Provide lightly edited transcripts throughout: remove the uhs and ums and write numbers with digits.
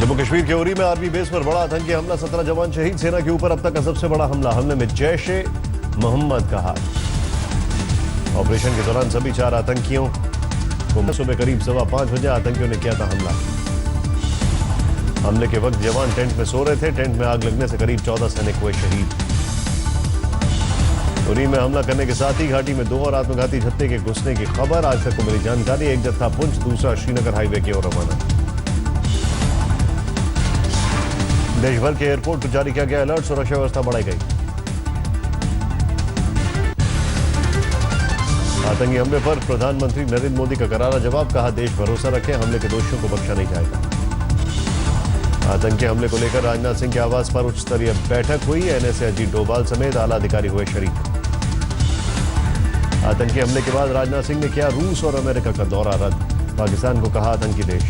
जम्मू कश्मीर के उरी में army base पर बड़ा आतंकी हमला, 17 जवान शहीद। सेना के ऊपर अब तक का सबसे बड़ा हमला। हमले में जैश-ए-मोहम्मद का हाथ। ऑपरेशन के दौरान सभी 4 आतंकियों को सुबह करीब 5:15 बजे आतंकियों ने किया था हमला। हमले के वक्त जवान टेंट में सो रहे थे। टेंट में आग लगने से करीब 14 सैनिक हुए शहीद। उरी में हमला करने के साथ ही घाटी में 2 और आत्मघाती जत्थे के घुसने की खबर। आज तक को मिली जानकारी, एक जत्था पुंछ, दूसरा श्रीनगर हाईवे की ओर रवाना। देश भर के एयरपोर्ट पर जारी किया गया अलर्ट, सुरक्षा व्यवस्था बढ़ाई गई। आतंकी हमले पर प्रधानमंत्री नरेंद्र मोदी का करारा जवाब, कहा देश भरोसा रखे, हमले के दोषियों को बख्शा नहीं जाएगा। आतंकी हमले को लेकर राजनाथ सिंह के आवास पर उच्च स्तरीय बैठक हुई। एनएसए अजीत डोभाल समेत आला अधिकारी हुए शरीक। आतंकी हमले के बाद राजनाथ सिंह ने किया रूस और अमेरिका का दौरा रद्द। पाकिस्तान को कहा आतंकी देश।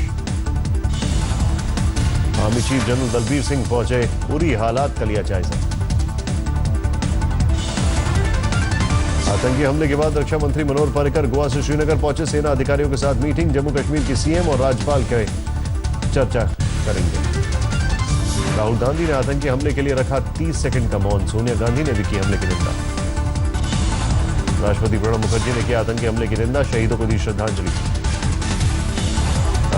Army chief general Dalbir Singh पहुंचे उरी, हालात का लिया जायजा। आतंकी हमले के बाद रक्षा मंत्री मनोहर पर्रिकर गोवा से श्रीनगर पहुंचे। सेना अधिकारियों के साथ मीटिंग। जम्मू कश्मीर की सीएम और राज्यपाल के चर्चा करेंगे। राहुल गांधी ने आतंकी हमले के लिए रखा 30 सेकंड का मौन। सोनिया गांधी ने भी की हमले की निंदा। राष्ट्रपति प्रणब मुखर्जी ने किया आतंकी हमले की निंदा, शहीदों को दी श्रद्धांजलि।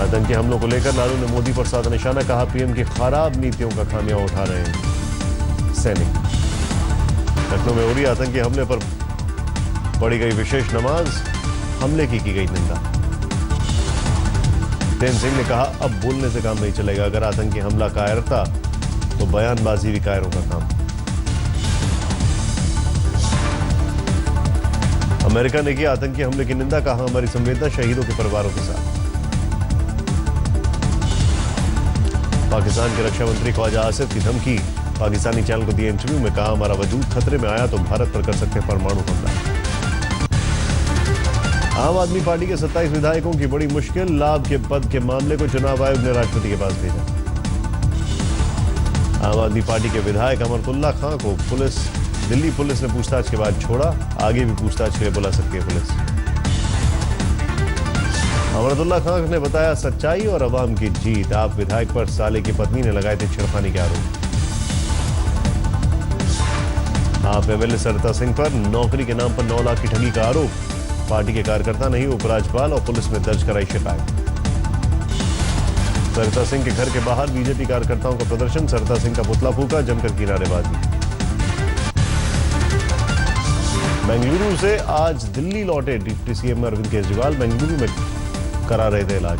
आतंकी हमलों को लेकर लालू ने मोदी पर साधा निशाना, कहा पीएम की खराब नीतियों का खामियां उठा रहे हैं सैनिक। लखनऊ में उरी आतंकी हमले पर पढ़ी गई विशेष नमाज, हमले की गई निंदा। तेन सिंह ने कहा अब बोलने से काम नहीं चलेगा, अगर आतंकी हमला कायरता तो बयानबाजी भी कायरों का काम। अमेरिका ने किया आतंकी हमले की निंदा, कहा हमारी संवेदना शहीदों के परिवारों के साथ। पाकिस्तान के रक्षा मंत्री ख्वाजा आसिफ की धमकी, पाकिस्तानी चैनल को दिए इंटरव्यू में कहा हमारा वजूद खतरे में आया तो भारत पर कर सकते परमाणु हमला। आम आदमी पार्टी के 27 विधायकों की बड़ी मुश्किल, लाभ के पद के मामले को चुनाव आयोग ने राष्ट्रपति के पास भेजा। आम आदमी पार्टी के विधायक अमरतुल्ला खां को दिल्ली पुलिस ने पूछताछ के बाद छोड़ा। आगे भी पूछताछ के लिए बुला सकती है पुलिस। अमरतुल्ला खां ने बताया सच्चाई और अवाम की जीत। आप विधायक पर साले की पत्नी ने लगाए थे छेड़खानी के आरोप। आप एमएलए सरिता सिंह पर नौकरी के नाम पर 9 लाख की ठगी का आरोप। पार्टी के कार्यकर्ता नहीं, उपराज्यपाल और पुलिस में दर्ज कराई शिकायत। सरिता सिंह के घर के बाहर बीजेपी कार्यकर्ताओं का प्रदर्शन, सरिता सिंह का पुतला फूका, जमकर किनारेबाजी। बेंगलुरु से आज दिल्ली लौटे डिप्टी सीएम अरविंद केजरीवाल, बेंगलुरु में करा रहे थे इलाज।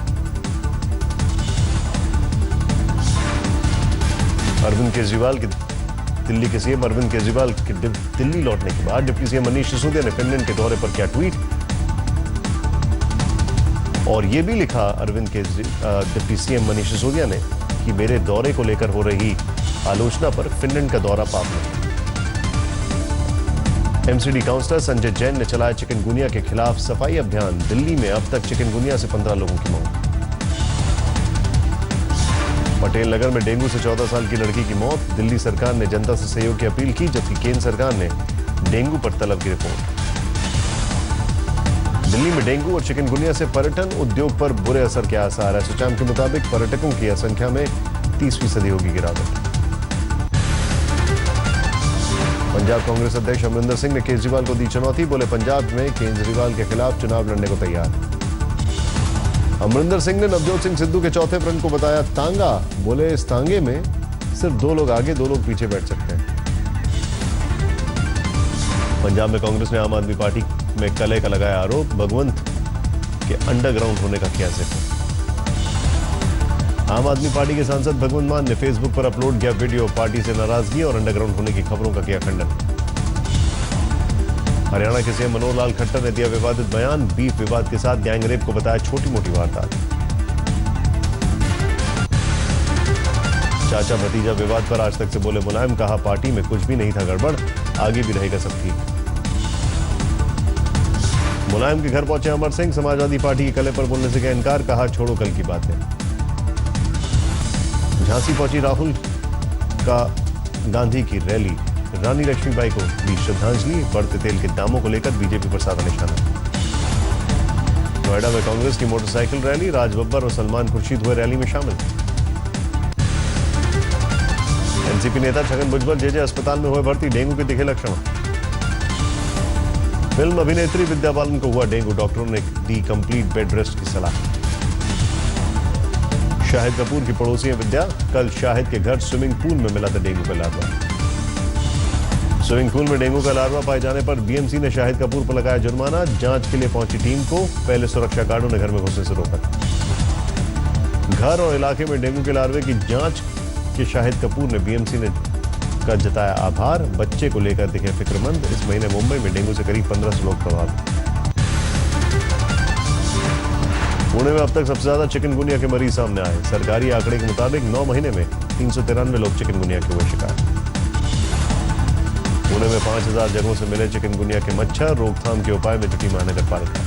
अरविंद केजरीवाल के दिल्ली के सीएम अरविंद केजरीवाल के दिल्ली लौटने के बाद डिप्टी सीएम मनीष सिसोदिया ने फिनलैंड के दौरे पर किया ट्वीट और यह भी लिखा अरविंद डिप्टी सीएम मनीष सिसोदिया ने कि मेरे दौरे को लेकर हो रही आलोचना पर फिनलैंड का दौरा पाप नहीं। एमसीडी काउंसलर संजय जैन ने चलाया चिकनगुनिया के खिलाफ सफाई अभियान। दिल्ली में अब तक चिकनगुनिया से 15 लोगों की मौत। पटेल नगर में डेंगू से 14 साल की लड़की की मौत। दिल्ली सरकार ने जनता से सहयोग की अपील की, जबकि केंद्र सरकार ने डेंगू पर तलब की रिपोर्ट। दिल्ली में डेंगू और चिकनगुनिया से पर्यटन उद्योग पर बुरे असर के आसार। एसोचैम के मुताबिक पर्यटकों की संख्या में 30% होगी गिरावट। पंजाब कांग्रेस अध्यक्ष अमरिंदर सिंह ने केजरीवाल को दी चुनौती, बोले पंजाब में केजरीवाल के खिलाफ चुनाव लड़ने को तैयार। अमरिंदर सिंह ने नवजोत सिंह सिद्धू के चौथे फ्रंट को बताया तांगा, बोले इस तांगे में सिर्फ 2 लोग आगे 2 लोग पीछे बैठ सकते हैं। पंजाब में कांग्रेस ने आम आदमी पार्टी में कलह का लगाया आरोप, भगवंत के अंडरग्राउंड होने का किया जिक्र। आम आदमी पार्टी के सांसद भगवंत मान ने फेसबुक पर अपलोड किया वीडियो, पार्टी से नाराजगी और अंडरग्राउंड होने की खबरों का किया खंडन। हरियाणा के सीएम मनोहर लाल खट्टर ने दिया विवादित बयान, बीफ विवाद के साथ गैंग रेप को बताया छोटी मोटी वारदात। चाचा भतीजा विवाद पर आज तक से बोले मुलायम, कहा पार्टी में कुछ भी नहीं था गड़बड़, आगे भी रहेगा सब ठीक। मुलायम के घर पहुंचे अमर सिंह, समाजवादी पार्टी की कलह पर बोलने से किया इनकार, कहा छोड़ो कल की बातें। झांसी पहुंची राहुल का गांधी की रैली, रानी लक्ष्मीबाई को दी श्रद्धांजलि। बढ़ते तेल के दामों को लेकर बीजेपी पर साधा निशाना। नोएडा में कांग्रेस की मोटरसाइकिल रैली, राज बब्बर और सलमान खुर्शीद हुए रैली में शामिल। एनसीपी नेता छगन भुजबल जेजे अस्पताल में हुए भर्ती, डेंगू के दिखे लक्षण। फिल्म अभिनेत्री विद्या बालन को हुआ डेंगू, डॉक्टरों ने दी कंप्लीट बेड रेस्ट की सलाह। शाहिद कपूर की पड़ोसी है विद्या, कल शाहिद के घर स्विमिंग पूल में मिला था डेंगू का लार्वा। स्विमिंग पूल में डेंगू का लार्वा पाए जाने पर बीएमसी ने शाहिद कपूर पर लगाया जुर्माना, जांच के लिए पहुंची टीम को पहले सुरक्षा गार्डों ने घर में घुसने से रोका। घर और इलाके में डेंगू के लार्वे की जांच के शाहिद कपूर ने बीएमसी ने का जताया आभार, बच्चे को लेकर दिखे फिक्रमंद। इस महीने मुंबई में डेंगू से करीब 1500 लोग प्रभावित। पुणे में अब तक सबसे ज्यादा चिकनगुनिया के मरीज सामने आए, सरकारी आंकड़े के मुताबिक 9 महीने में 393 लोग चिकनगुनिया के हुए शिकार। पुणे में 5000 जगहों से मिले चिकनगुनिया के मच्छर, रोकथाम के उपाय में जुटी महानगर पालिका।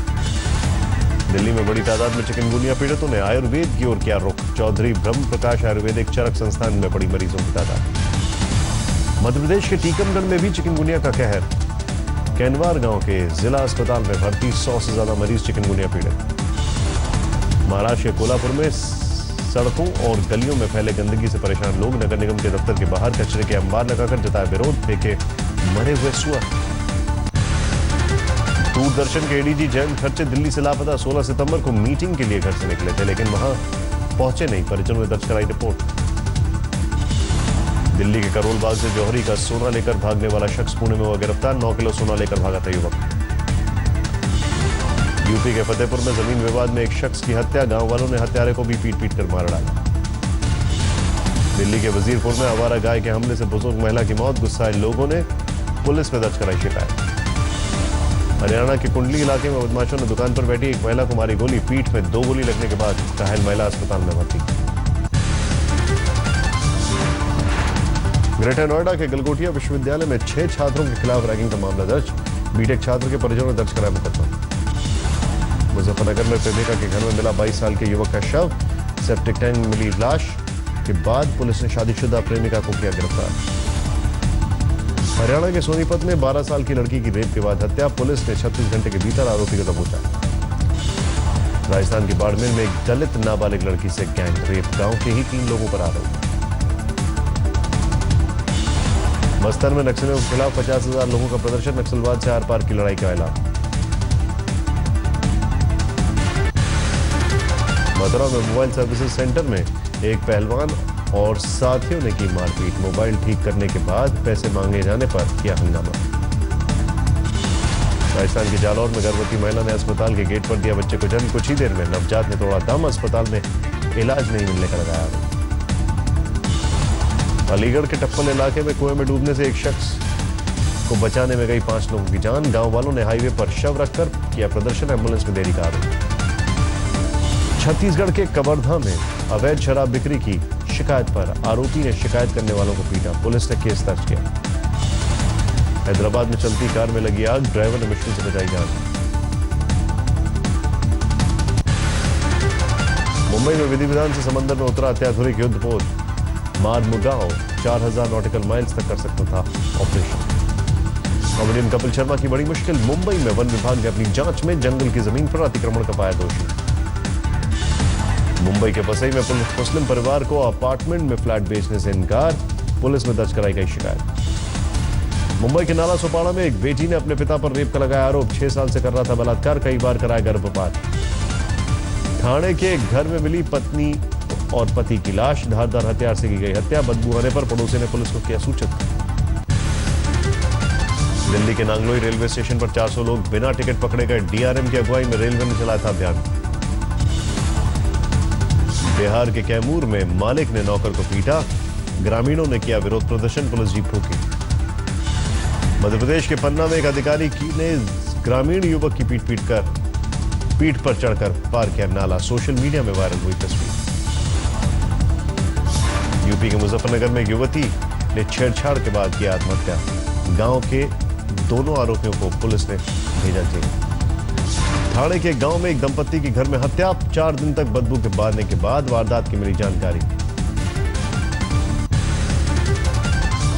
दिल्ली में बड़ी तादाद में चिकनगुनिया पीड़ितों ने आयुर्वेद की ओर किया रुख, चौधरी ब्रह्म प्रकाश आयुर्वेदिक चरक संस्थान में पड़ी मरीजों की तादाद। मध्य प्रदेश के टीकमगढ़ में भी चिकनगुनिया का कहर, कैनवार गांव के जिला अस्पताल में भर्ती 100 से ज्यादा मरीज चिकनगुनिया पीड़ित। महाराष्ट्र के कोल्हापुर में सड़कों और गलियों में फैले गंदगी से परेशान लोग, नगर निगम के दफ्तर के बाहर कचरे के अंबार लगाकर जताया विरोध, फेंके मरे हुए सुअर। दूरदर्शन के एडीजी जयंत खर्चे दिल्ली से लापता, 16 सितंबर को मीटिंग के लिए घर से निकले थे लेकिन वहां पहुंचे नहीं, परिजनों ने दर्ज कराई रिपोर्ट। दिल्ली के करोल बाग से जौहरी का सोना लेकर भागने वाला शख्स पुणे में हुआ गिरफ्तार, 9 किलो सोना लेकर भागा था युवक। यूपी के फतेहपुर में जमीन विवाद में एक शख्स की हत्या, गांव वालों ने हत्यारे को भी पीट पीट कर मार डाला। दिल्ली के वजीरपुर में आवारा गाय के हमले से बुजुर्ग महिला की मौत, गुस्साए लोगों ने पुलिस में दर्ज कराई शिकायत। हरियाणा के कुंडली इलाके में बदमाशों ने दुकान पर बैठी एक महिला को मारी गोली, पीठ में 2 गोली लगने के बाद घायल महिला अस्पताल में भर्ती। ग्रेटर नोएडा के गलगोटिया विश्वविद्यालय में 6 छात्रों के खिलाफ रैगिंग का मामला दर्ज, बीटेक छात्र के परिजनों ने दर्ज कराया मुकदमा। मुजफ्फरनगर में प्रेमिका के घर में मिला 22 साल के युवक का शव, सेप्टिक टैंक में मिली लाश के बाद पुलिस ने शादीशुदा प्रेमिका को किया गिरफ्तार। हरियाणा के सोनीपत में 12 साल की लड़की की रेप के बाद हत्या, पुलिस ने 36 घंटे के भीतर आरोपी को दबोचा। राजस्थान के बाड़मेर में एक दलित नाबालिग लड़की से गैंग रेप, गांव के ही 3 लोगों पर आरोप। बस्तर में नक्सलियों के खिलाफ 50,000 लोगों का प्रदर्शन, नक्सलवाद से आर पार की लड़ाई का ऐलान। मथुरा में मोबाइल सर्विसेज सेंटर में एक पहलवान और साथियों ने की मारपीट, मोबाइल ठीक करने के बाद पैसे मांगे जाने पर किया हंगामा। राजस्थान के जालौर में गर्भवती महिला ने अस्पताल के गेट पर दिया बच्चे को जन्म, कुछ ही देर में नवजात ने तोड़ा दम, अस्पताल में इलाज नहीं मिलने का लगाया आरोप। अलीगढ़ के टप्पल इलाके में कुएं में डूबने से एक शख्स को बचाने में गई 5 लोगों की जान, गांव वालों ने हाईवे पर शव रखकर किया प्रदर्शन, एम्बुलेंस में देरी का आरोप। छत्तीसगढ़ के कवर्धा में अवैध शराब बिक्री की शिकायत पर आरोपी ने शिकायत करने वालों को पीटा, पुलिस ने केस दर्ज किया। हैदराबाद में चलती कार में लगी आग, ड्राइवर ने मुश्किल से बचाई जान। मुंबई में विधि विधान से समंदर में उतरा अत्याधुनिक युद्धपोत, मारमुगांव 4000 नॉटिकल माइल्स तक कर सकता था ऑपरेशन। कॉमेडियन कपिल शर्मा की बड़ी मुश्किल, मुंबई में वन विभाग ने अपनी जांच में जंगल की जमीन पर अतिक्रमण का पाया दोषी। मुंबई के वसई में मुस्लिम परिवार को अपार्टमेंट में फ्लैट बेचने से इनकार, पुलिस में दर्ज कराई गई शिकायत। मुंबई के नाला सोपाड़ा में एक बेटी ने अपने पिता पर रेप का लगाया आरोप, 6 साल से कर रहा था बलात्कार, कई बार कराया गर्भपात। ठाणे के घर में मिली पत्नी और पति की लाश, धारदार हथियार से की गई हत्या, बदबू आने पर पड़ोसी ने पुलिस को किया सूचित। दिल्ली के नांगलोई रेलवे स्टेशन पर 400 लोग बिना टिकट पकड़े गए, डीआरएम की अगुवाई में रेलवे ने चलाया था अभियान। बिहार के कैमूर में मालिक ने नौकर को पीटा, ग्रामीणों ने किया विरोध प्रदर्शन, पुलिस जीप रोकी। मध्य प्रदेश के पन्ना में एक अधिकारी ने ग्रामीण युवक की पीठ पर चढ़कर पार किया नाला, सोशल मीडिया में वायरल हुई तस्वीर। यूपी के मुजफ्फरनगर में एक युवती ने छेड़छाड़ के बाद किया आत्महत्या, गांव के दोनों आरोपियों को पुलिस ने भेजा जेल। ठाणे के गांव में एक दंपत्ति की घर में हत्या, 4 दिन तक बदबू के बारने के बाद वारदात की मिली जानकारी।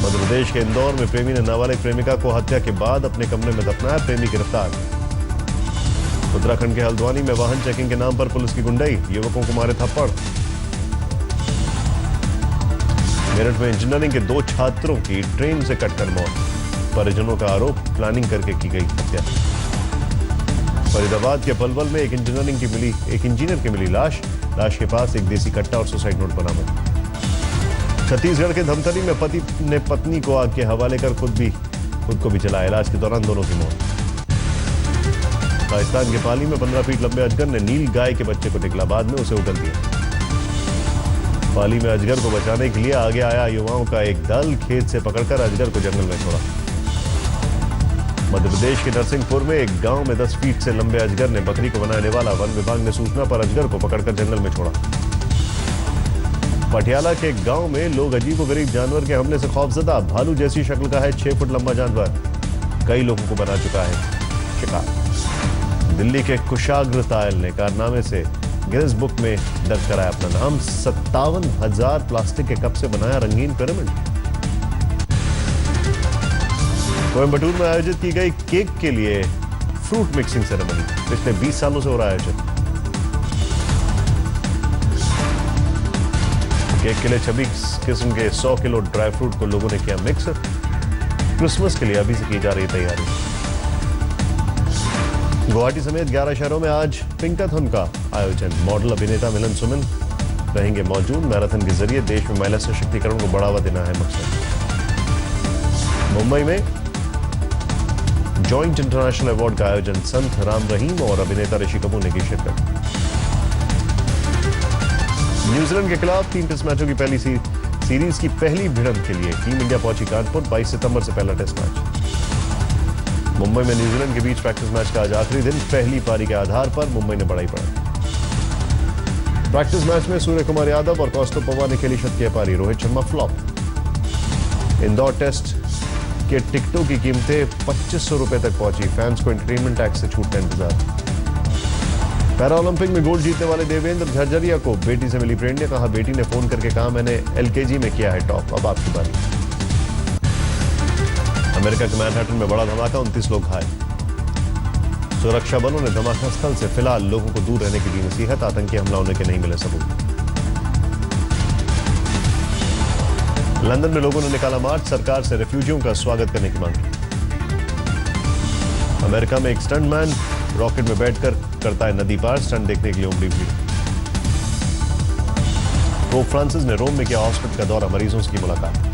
मध्य प्रदेश के इंदौर में प्रेमी ने नाबालिग प्रेमिका को हत्या के बाद अपने कमरे में दफनाया, प्रेमी गिरफ्तार। उत्तराखंड के हल्द्वानी में वाहन चेकिंग के नाम पर पुलिस की गुंडाई, युवकों को मारे थप्पड़। मेरठ में इंजीनियरिंग के 2 छात्रों की ट्रेन से कटकर मौत, परिजनों का आरोप प्लानिंग करके की गई हत्या। फरीदाबाद के पलवल में एक इंजीनियर की मिली लाश के पास एक देसी कट्टा और सुसाइड नोट बरामद। छत्तीसगढ़ के धमतरी में पति ने पत्नी को आग के हवाले कर खुद को भी जलाया, इलाज के दौरान दोनों की मौत। राजस्थान के पाली में 15 फीट लंबे अजगर ने नील गाय के बच्चे को निकला, बाद में उसे उगल दिया। पाली में अजगर को बचाने के लिए आगे आया युवाओं का एक दल खेत से पकड़कर अजगर को जंगल में छोड़ा। मध्य प्रदेश के नरसिंहपुर में एक गांव में 10 फीट से लंबे अजगर ने बकरी को बनाने वाला वन विभाग ने सूचना पर अजगर को पकड़कर जंगल में छोड़ा। पटियाला के गांव में लोग अजीबोगरीब जानवर के हमले से खौफजदा, भालू जैसी शक्ल का है 6 फुट लंबा जानवर, कई लोगों को बना चुका है शिकार। दिल्ली के कुशाग्र तायल ने कारनामे से गिनीज बुक में दर्ज कराया अपना नाम, 57,000 प्लास्टिक के कप से बनाया रंगीन पिरामिड। कोयंबटूर में आयोजित की गई केक के लिए फ्रूट मिक्सिंग सेरेमनी, पिछले 20 सालों से हो रहा है आयोजन। केक के लिए 26 किस्म के 100 किलो ड्राई फ्रूट को लोगों ने किया मिक्स। क्रिसमस के लिए अभी से की जा रही तैयारी। गुवाहाटी समेत 11 शहरों में आज पिंकाथन का आयोजन, मॉडल अभिनेता मिलन सुमन रहेंगे मौजूद। मैराथन के जरिए देश में महिला सशक्तिकरण को बढ़ावा देना है मकसद। मुंबई में जॉइंट इंटरनेशनल अवार्ड का आयोजन, संत राम रहीम और अभिनेता ऋषि कपूर ने की शिरकत। न्यूजीलैंड के खिलाफ 3 टेस्ट मैचों की पहली सीरीज की पहली भिड़ंत के लिए टीम इंडिया पहुंची कानपुर, 22 सितंबर से पहला टेस्ट मैच। मुंबई में न्यूजीलैंड के बीच प्रैक्टिस मैच का आज आखिरी दिन, पहली पारी के आधार पर मुंबई ने बढ़ाई बढ़त। प्रैक्टिस मैच में सूर्य कुमार यादव और कौस्तुभ पवार ने खेली शतकीय पारी, रोहित शर्मा फ्लॉप। इंदौर टेस्ट के टिकटों की कीमतें 2500 रुपए तक पहुंची, फैंस को एंटरटेनमेंट टैक्स से छूट का इंतजार। पैरा ओलंपिक में गोल्ड जीतने वाले देवेंद्र झरझरिया को बेटी से मिली प्रेरणा, कहा बेटी ने फोन करके कहा मैंने एलकेजी में किया है टॉप, अब आपकी बारी। अमेरिका के मैनहट्टन में बड़ा धमाका, 29 लोग घायल। सुरक्षा बलों ने धमाका स्थल से फिलहाल लोगों को दूर रहने की दी नसीहत, आतंकी हमला होने के नहीं मिले सबूत। लंदन में लोगों ने निकाला मार्च, सरकार से रिफ्यूजियों का स्वागत करने की मांग की। अमेरिका में एक स्टंटमैन रॉकेट में बैठकर करता है नदी पार, स्टंट देखने के लिए उमड़ी भीड़। पोप फ्रांसिस ने रोम में किया हॉस्पिटल का दौरा, मरीजों से की मुलाकात।